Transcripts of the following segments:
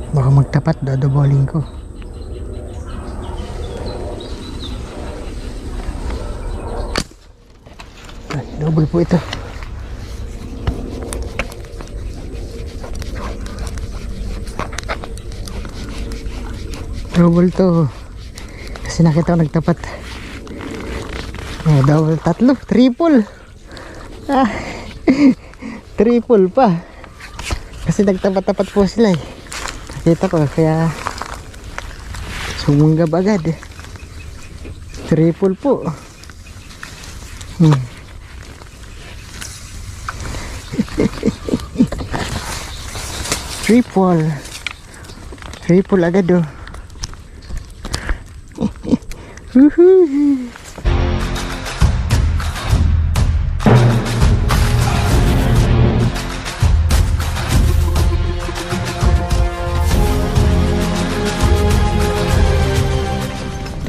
Baka magtapat, dodoboling ko. Ay, double po ito. Double to. Kasi nakita ko nagtapat. Oh, double, tatlo, triple. Ah, triple pa. Kasi nagtapat-tapat po sila eh. Nakita ko kaya sumunggab agad eh. Triple po. Triple. Triple agad oh.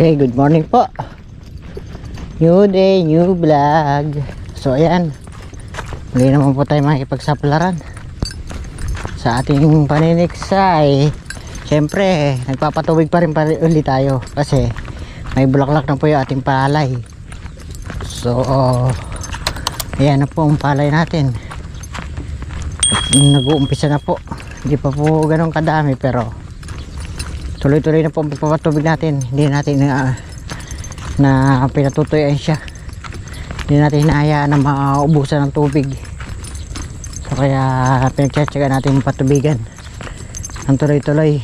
Okay, good morning po. New day, new vlog. So ayan, muli naman po tayo makikipagsaplaran sa ating paniniksay. Siyempre, nagpapatubig pa rin ulit tayo kasi may bulaklak na po yung ating palay. So ayan na po ang palay natin. Nag-uumpisa na po. Hindi pa po ganun kadami pero tuloy-tuloy na po ang pagpapatubig natin. Hindi natin na pinatutuyan siya. Hindi natin hinahayaan na maubusan ng tubig. So kaya pinagtsatsaga natin mapatubigan ang tuloy-tuloy.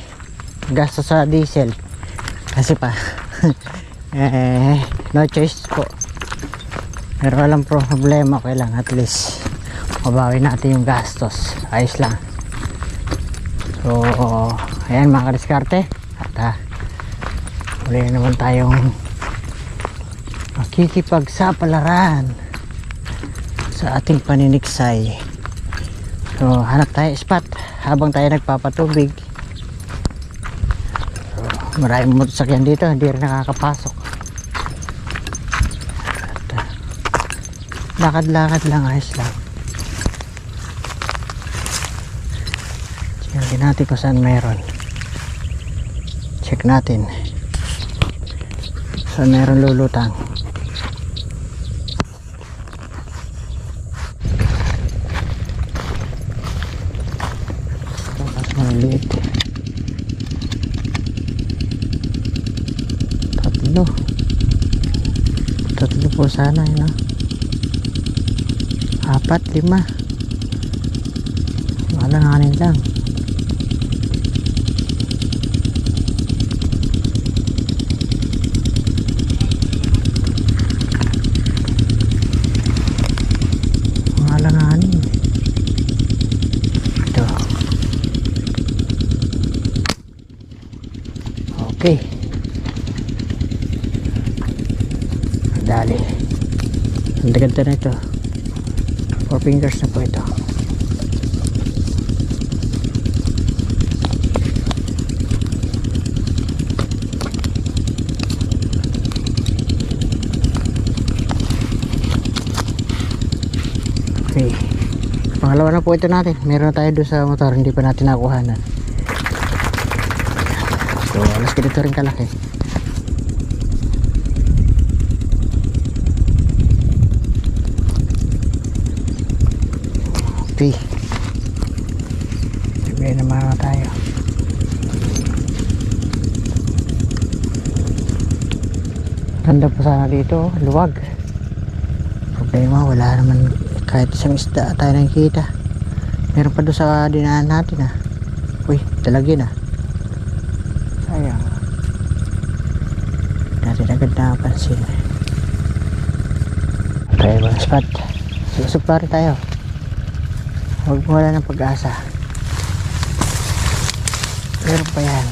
Gasto sa diesel kasi pa no choice po. Pero walang problema, okay lang, at least mabawi natin yung gastos. Ayos lang. So ayan mga kadiskarte, at muli naman tayong makikipagsapalaran sa ating paniniksay. So hanap tayo spot habang tayo nagpapatubig. So, maraming motorsakyan dito, hindi rin nakakapasok. Lakad-lakad lang, ayos lang. Check natin kung saan meron. Check natin saan meron lulutang. Ito mas maliit. Tatlo po sana yun, no? 4, 5 malanganin lang. Malanganin ito. Okay, dali. Ang ganda na ito. 4 fingers na po ito. Okay, pangalawa na po ito natin. Meron tayo doon sa motor, hindi pa natin nakuhanan. So alas ganito rin kalaki. Okay, sabihin naman na tayo. Ganda po sana dito, luwag. Problema, wala naman kahit isang isda tayo nakikita. Meron pa doon sa dinaan natin ah. Uy, talagyan ah. Sayang. Natin agad nakapansin. Okay, mga spot. Susupla rin tayo. Huwag mo wala ng pag-asa. Meron pa yan.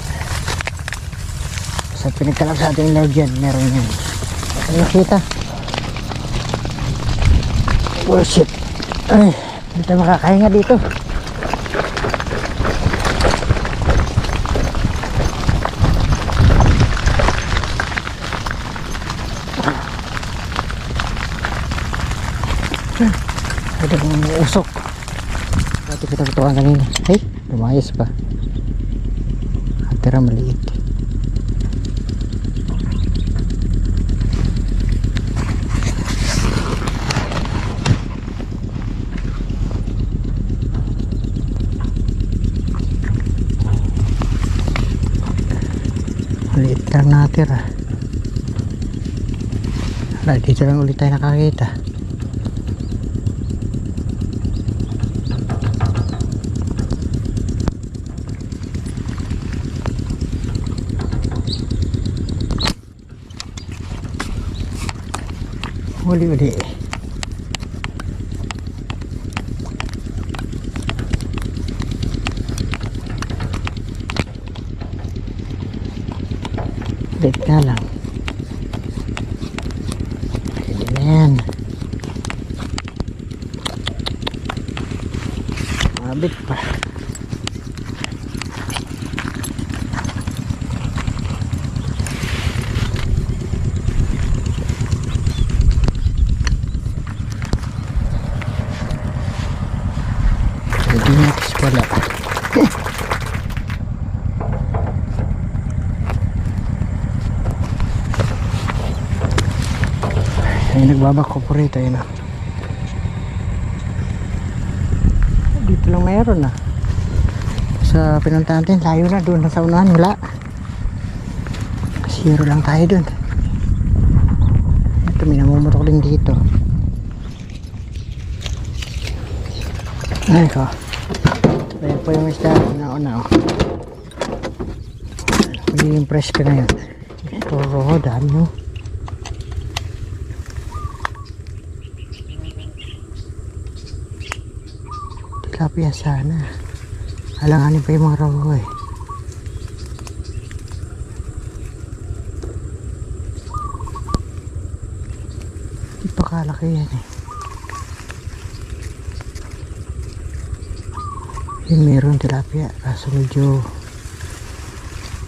Sa pinagkalap sa ating Lord yan, meron yan. Nakita. Bullshit. Ay, hindi tayo makakahinga dito. Ada kong usok. Dati kita ketuaan kanina. Hey, lumayas pa. natira maliit. Maliit lang natira. Wala, dito lang ulit tayo nakakita. Uli-uli. Ulit nga lang. Pwede na yan. Mabit pa. Dinatis pala. Ay, nagbabako po rito yun ah. Dito lang mayroon ah. Sa pinuntahan natin, layo na doon sa unahan, wala. Zero lang tayo doon. Ito, may namumutok din dito. Ay ko. Ayan po yung isda na una oh. Magiging fresh ka na yun. Ito roho, dami oh. Tilapia sana. Alanganin pa yung mga roho eh. Di pa kalaki yan eh. Yung meron tilapia kaso medyo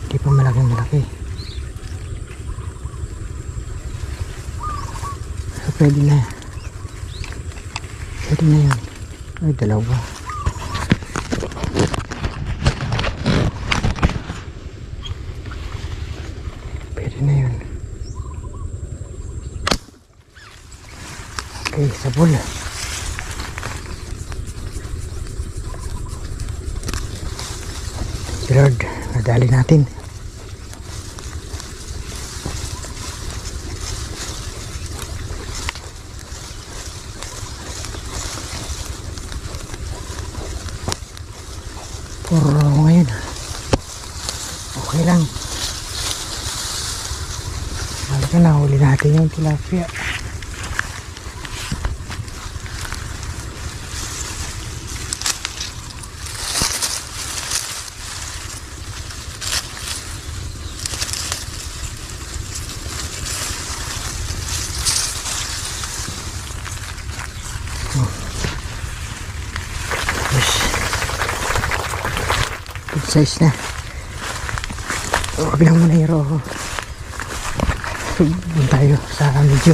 hindi pa malaki so pwede na yun. Ay, dalawa. Pwede na yun. Okay, sabol. Lord, nadali natin. Puro ngayon. Okay lang. Malaki na, huli natin yung tilapia. Good size na. Bilang muna yung roho. Doon tayo sa medyo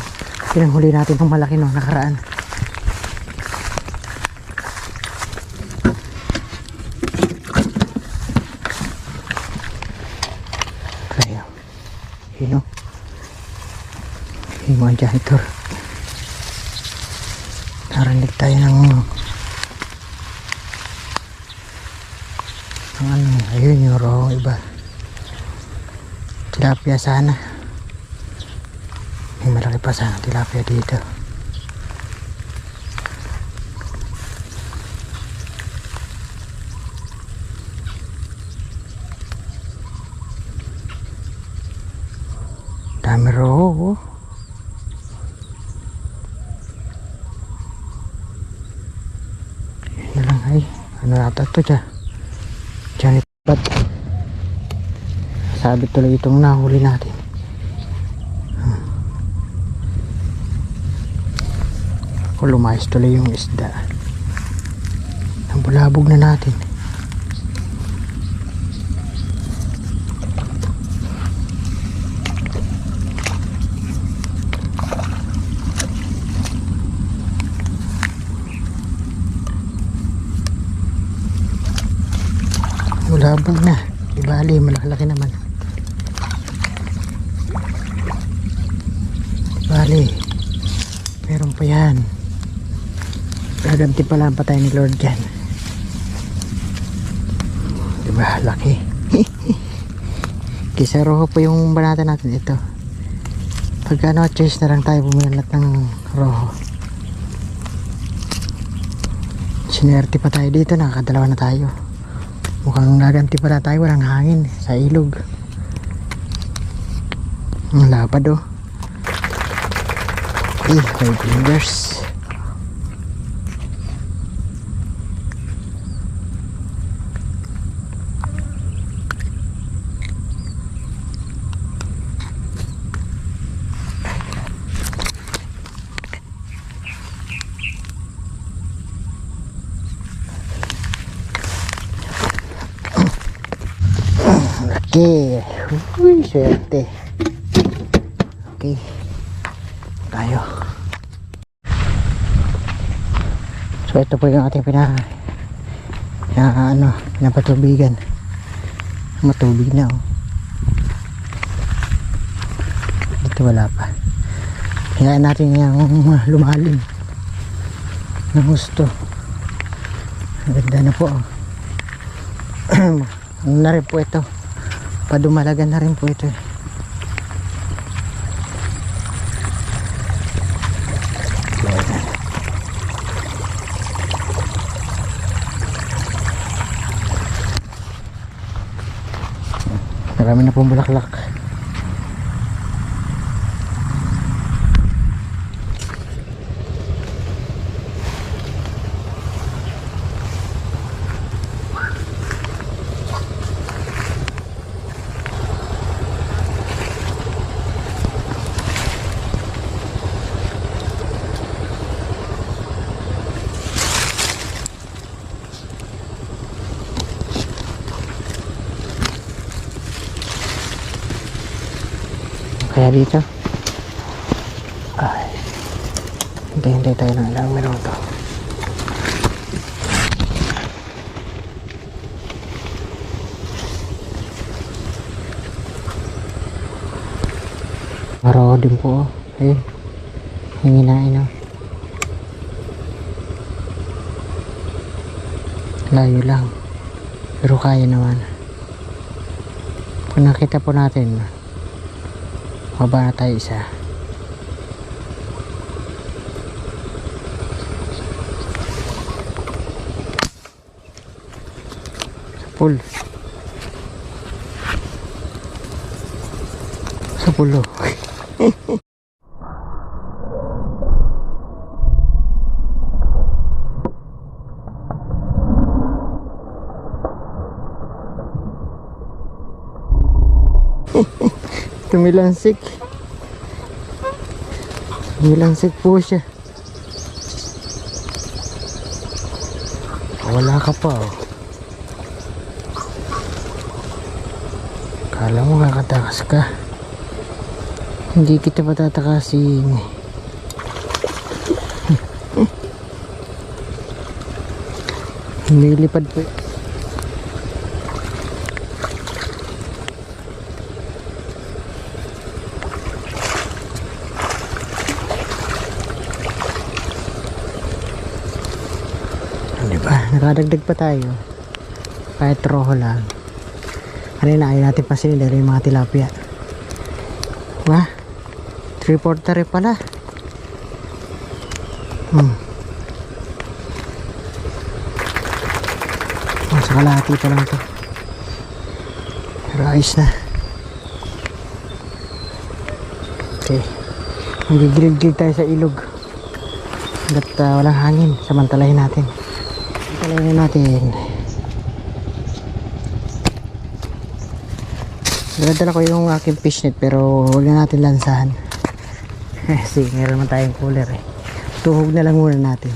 pinanghuli natin ng malaki no nakaraan. Kaya hino ang janitor. Narinig tayo ng ano, ayun yung roho iba. Tilapia sana. May malaki pa sana tilapia dito. Dami roho. Yan lang ay. Ano nata ito dyan? Janit bat. Sabit tuloy itong nahuli natin. Lumayas tuloy yung isda. Nabulabog na natin. Bulabog na. Di bali, malaki naman. Di bali, meron pa yan. Gaganti pala ang patay ni Lord dyan. Diba, laki. Kisa roho po yung banata natin ito. Pag ano, choice na lang tayo bumilat ng roho. Sinerte pa tayo dito, nakakadalawa na tayo. Mukhang gaganti pala tayo, walang hangin sa ilog. Ang lapad oh. Eh, 5 fingers. Okay. Uy, swerte. Okay. Tayo. So ito po yung ating pinapatubigan. Matubig na oh. Dito wala pa. Hinaan natin yung lumalim ng gusto. Ang ganda na po oh. Ano na rin po ito, padumalagan na rin po ito eh. Marami na pong bulaklak. Kaya dito ay hintay tayo ng ilang minuto. Maraw din po eh, hinginain oh. Layo lang pero kaya naman. Kung nakita po natin baba na tayo isa. Sa pool. Sa pulo. Tumilansik po siya. Wala ka pa oh. Kala mo kakatakas ka, hindi kita patatakasin. Nilipad po. Diba? Nakadagdag pa tayo. Kahit roho lang. Kanina ayaw natin pasilin dahil yung mga tilapia. Diba? 3/4 pala. Sa kalahati pa lang to. Pero ayos na. Okay. Magigilid-gilid tayo sa ilog. Hanggat walang hangin. Samantalahin natin. Samantalahin natin. Dala ko yung aking fishnet pero huwag na natin lansahan. Kasi meron naman tayong cooler eh. Tuhog na lang muna natin.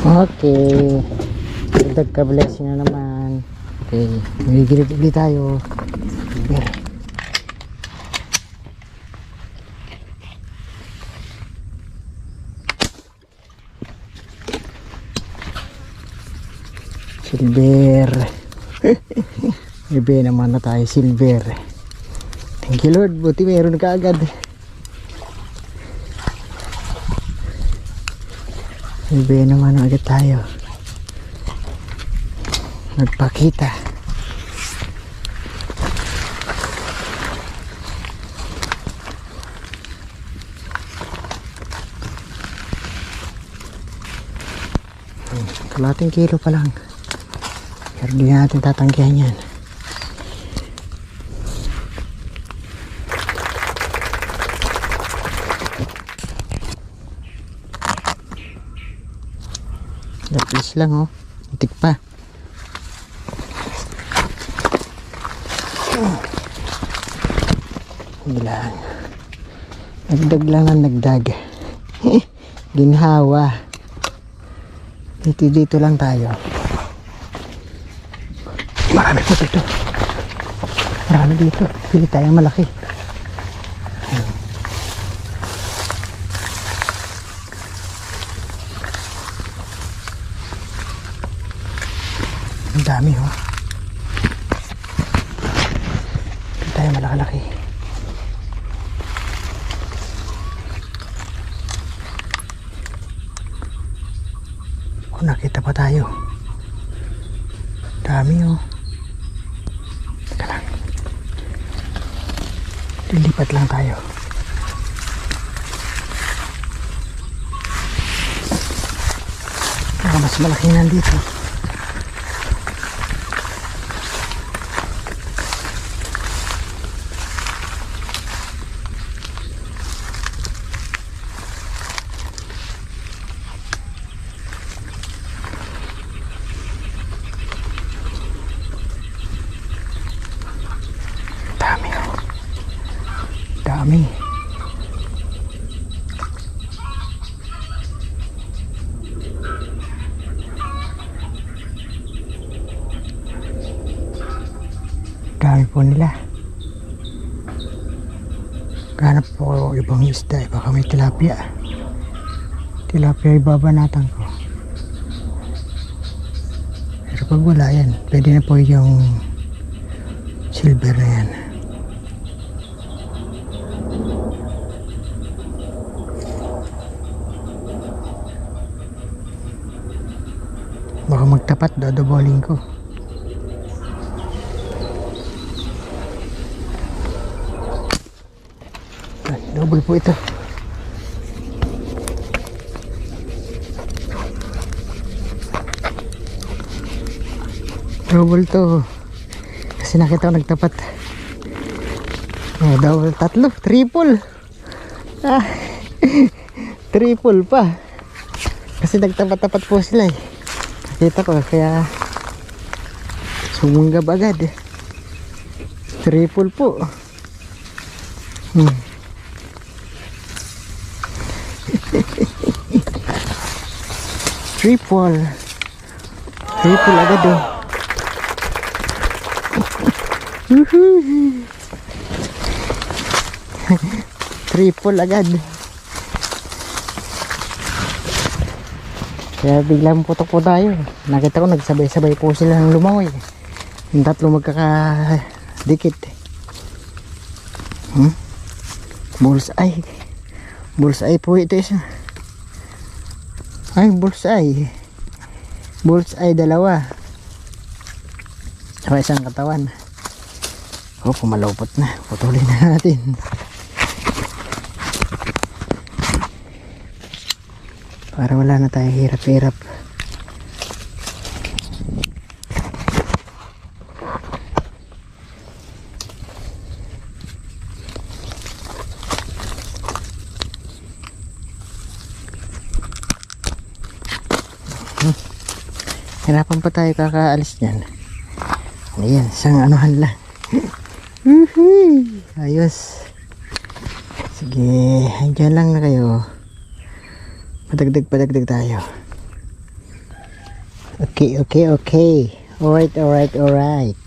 Okay. Dagdag ka blessing na naman. Okay. Magigilid tayo. Okay. Silver. May naman na tayo, silver. Thank you Lord, buti mayroon ka agad. May naman na agad tayo. Nagpakita. Kalating kilo pa lang. Pero di natin tatanggihan yan. Lapis lang oh. Itik pa. Bilang. Nagdag lang ang nagdag. Ginhawa. Dito lang tayo. Marami po dito. Marami dito. Pili tayong malaki. Ang dami oh. Pili tayong malaki-laki. Kung nakita pa tayo. Dami oh. Teka lang. Lilipat lang tayo. Baka mas malaki nandito. Dami. Dami po nila. Ganap po ibang isda. Baka may tilapia. Tilapia ibabanatan ko. Pero pag wala yan, pwede na po yung silver na yan. Baka magtapat, dodoboling ko. Double po ito. Double to. Kasi nakita ko nagtapat. Oh, double, tatlo, triple. Ah, triple pa. Kasi nagtapat-tapat po sila eh. Kita ko kaya sumunggab agad. Triple po. Triple. Triple agad oh. Triple agad. Kaya biglang putok po tayo. Nakita ko nagsabay-sabay po sila ng lumangoy. Yung tatlo magkakadikit. Bullseye. Bullseye po ito isa. Ay, bullseye. Bullseye dalawa. Saka isang katawan. Oh, pumalupot na. Putulin na natin. Para wala na tayo hirap-hirap. Hirapan pa tayo kakaalis niyan. Ayan, isang anuhan lang. Ayos. Sige, andyan lang na kayo. Padagdag tayo. Okay. Alright.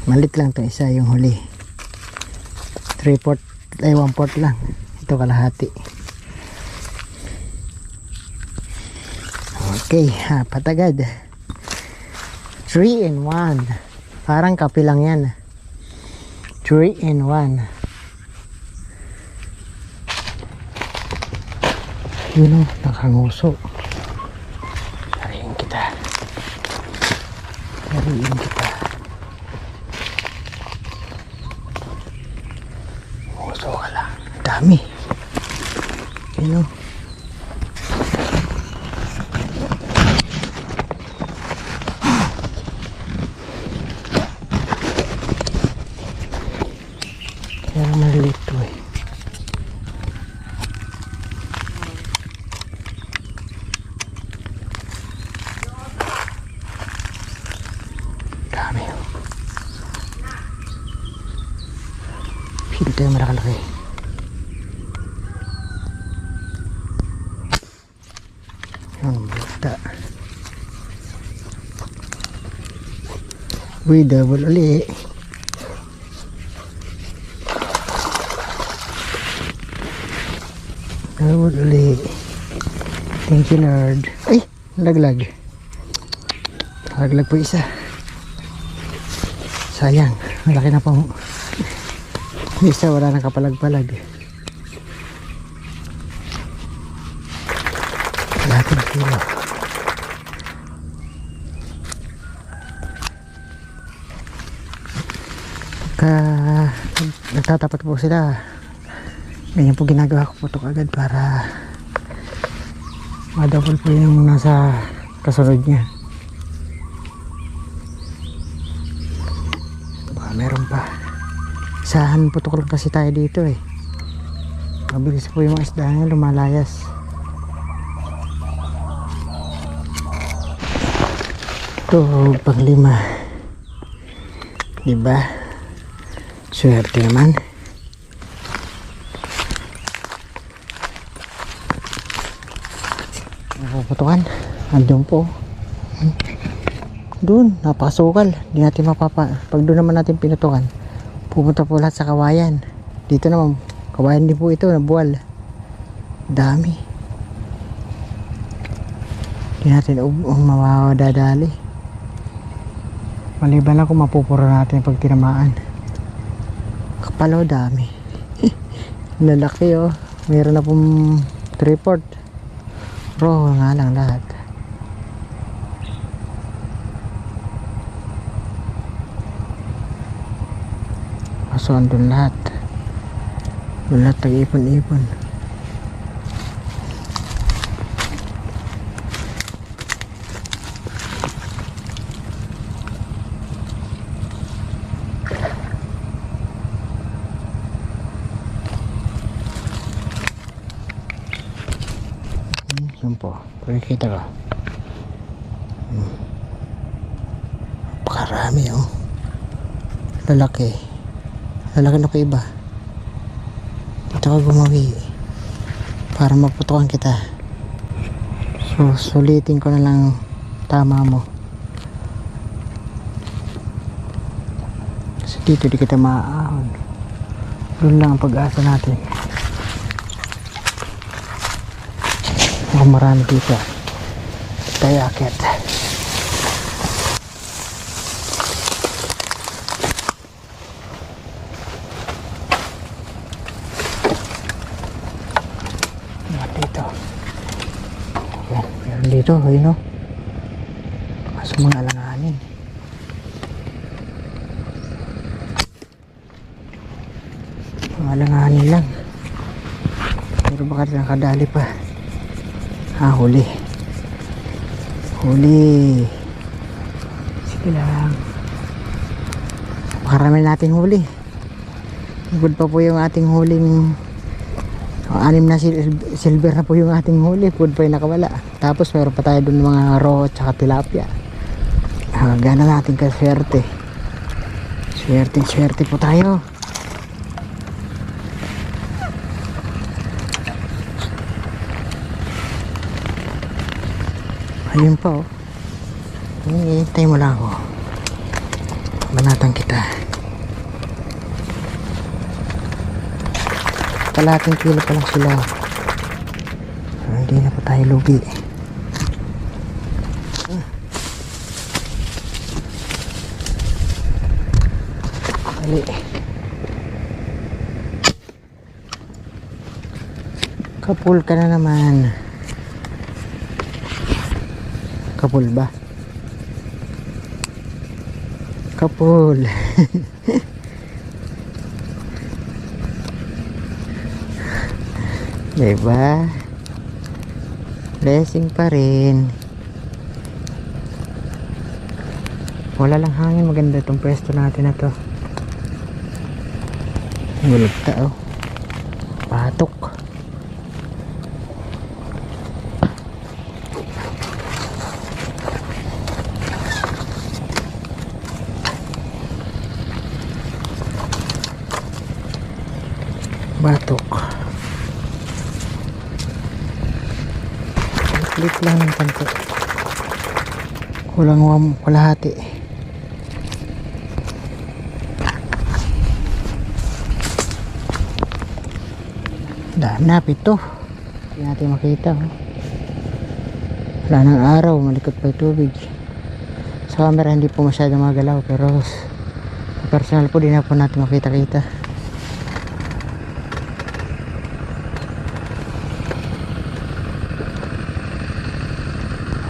Malit lang to isa yung huli. 1/4 lang. Ito kalahati. Okay, patagad. 3 in 1. Parang kape lang yan. 3 in 1. Yun o, nakanguso. Sariin kita. Sariin kita. Nguso ka lang. Dami. Yun o. Kaya maliit to eh. Dami oh. Pili tayo malakalaki. Yun, balita. Uy, double ulit. Double ulit. Thank you Lord. Ay, laglag. Laglag po isa. Sayang, malaki na po. Isa wala nang kapalag-palag. Lahat ng kilo. Pagka nagtatapat po sila, ganyan po ginagawa ko po ito agad para ma-double po yung nasa kasunod niya. Baka meron pa. Isahan putok lang kasi tayo dito eh. Mabilis po yung isda niya lumalayas. Ito pang 5. Diba? Swerte naman. Putukan, andun po. Doon, napakasukal. Hindi natin mapapa. Pag doon naman natin pinutukan, pupunta po lahat sa kawayan. Dito naman, kawayan din po ito, nabuwal. Dami. Hindi natin mawadadali. Maliban lang kung mapupura natin pag tinamaan. Kapalo, dami. Lalaki oh. Meron na pong 3/4. Bro, nga lang lahat. So, andun lahat. Andun lahat nag-ipon-ipon. Yun po, pakikita ka. Pakarami oh. Lalaki na ko iba. Dito ka gumawi para maputukan kita. So sulitin ko na lang tama mo, kasi dito di kita maaahon. Doon lang ang pag-asa natin. Marami dito tayo akit. Dito meron dito, ayun o. Kaso mga alanganin. Mga alanganin lang, pero baka nakadali pa. Huli. Sige lang. Makarami natin huli. Good pa po yung ating huling 6 na silver na po yung ating huli. Food pa yung nakawala. Tapos meron pa tayo dun mga roho at saka tilapia. Gana natin kaswerte. Swerte po tayo. Ayun pa oh. Hintay mo lang ako. Banatan kita. Kalating kilo pa lang sila. Hindi na pa tayo lugi. Dali. Kapul ka na naman. Kapul ba? Kapul. Diba? Blessing pa rin. Wala lang hangin, maganda itong pwesto natin na to. Bulagta oh. Patok. Batok. Clip lang ng panto. Kulang kalahati. Napit to. Hindi natin makita. Wala ng araw, malikot pa yung tubig. Sa camera hindi po masyadong magalaw, pero personal po di na po natin makita-kita.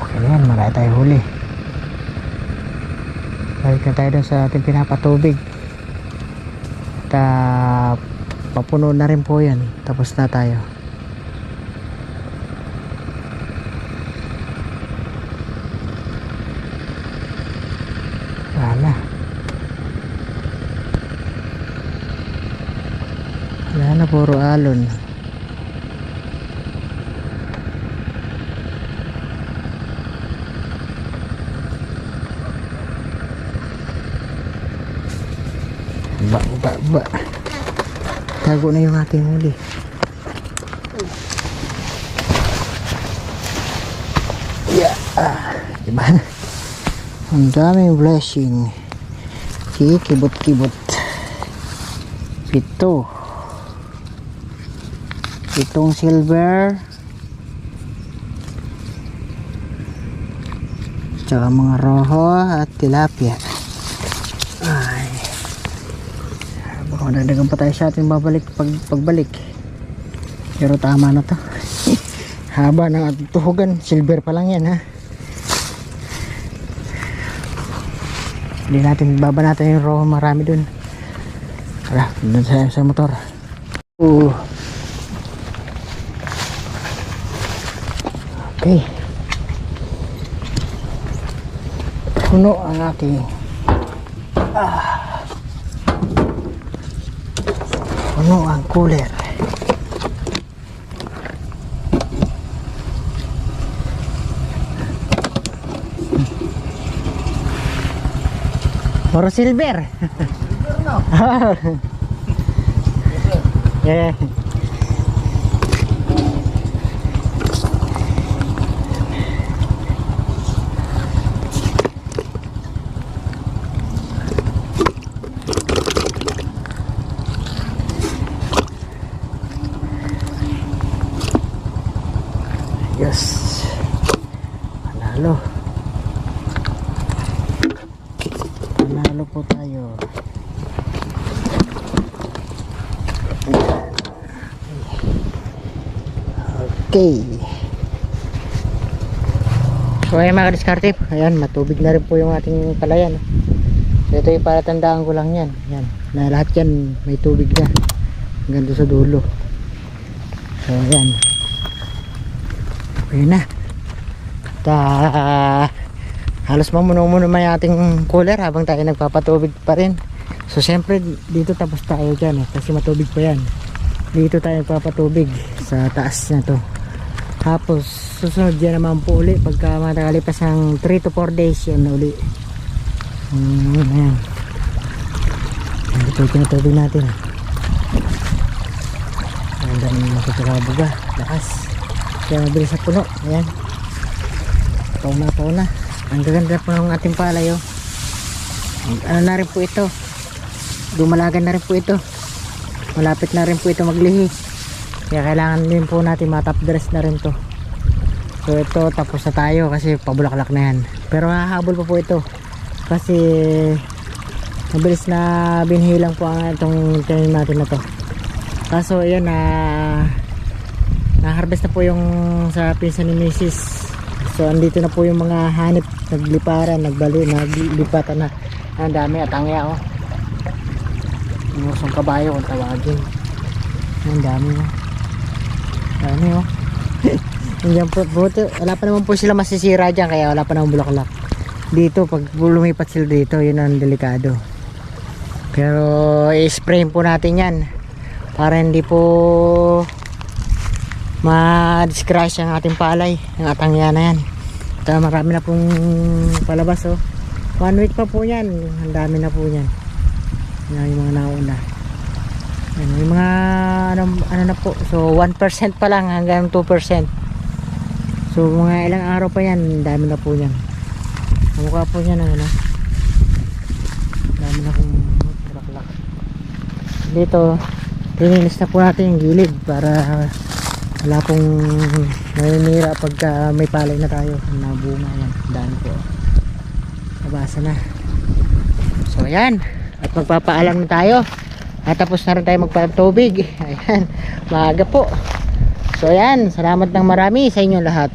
Okay na yan, marami tayo huli. Balik na tayo doon sa ating pinapatubig. Papuno na rin po yan. Tapos na tayo. Wala na, puro alon. Ba. Tago na yung ating huli. Yeah. Diba? Ang daming blessing. Kikibot-kibot. Pitong silver. Tsaka mga roho at tilapia. Ay. Baka madagdagan pa tayo sa ating pagbalik. Pero tama na to. Haba ng ating tuhugan. Silver pa lang yan ha. Hindi natin babanatan yung roho, marami dun. Tara, dun sa motor. Okay. Puno ang ating puno ang cooler. Puro silver. Silver no? Yeah. Yes. Panalo. Panalo po tayo. Okay. So ayan mga kadiskarte, ayan matubig na rin po yung ating palayan. So ito yung palatandaan ko lang yan. Ayan, na lahat yan may tubig na hanggang doon sa dulo. So ayan. Okay na. Halos mamuno-muno may ating cooler habang tayo nagpapatubig pa rin. So siyempre dito tapos tayo dyan kasi matubig pa yan. Dito tayo nagpapatubig sa taas na to. Tapos susunod dyan naman po uli pagka matakalipas ng 3 to 4 days yan uli. Ayan. Ito yung tinatubig natin. Ayan dami makikikabuga. Lakas. Kaya mabilis sa puno. Ayan. Taw na. Ang gaganda po ng ating palay oh. Ano na rin po ito. Dumalagan na rin po ito. Malapit na rin po ito maglihi. Kaya kailangan din po natin matop dress na rin to. So ito tapos na tayo kasi pabulaklak na yan. Pero hahabol pa po ito. Kasi mabilis na binhilang po ang itong tanim natin na to. Kaso ayan na-harvest na po yung sa pinsan ni Mrs. So andito na po yung mga hanip, nagliparan, naglipatan na. Ang dami at angya oh. Yung usong kabayo kung tawagin. Ang dami oh. Dami oh. Yan po, wala pa naman po sila masisira dyan, kaya wala pa naman bulaklak. Dito pag lumipat sila dito, yun ang delikado. Pero i-spray po natin yan para hindi po ma-discrash ang ating palay, ang atangya na yan. Ito, marami na pong palabas oh. 1 week pa po yan, ang dami na po yan. Yan yung mga nauna. Yan, yung mga ano na po, so 1% pa lang hanggang 2%. So mga ilang araw pa yan, ang dami na po yan. Ang mukha po yan ano, dami na pong bulaklak. Dito tininis na po natin yung gilid para wala pong naninira pagka may palay na tayo. Nabunga yan, dami po, nabasa na. So ayan, at magpapaalam na tayo at tapos na rin tayo magpatubig. Ayan, maaga po. So ayan, salamat ng marami sa inyo lahat,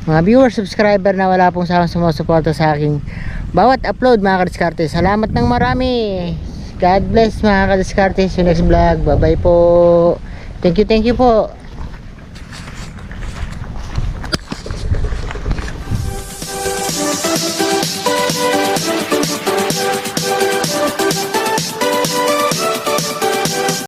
mga viewers, subscriber na wala pong sawang sumusuporta sa aking bawat upload mga kadiskarte. Salamat ng marami. God bless mga kadiskarte. See you next vlog. Bye bye po. Thank you po.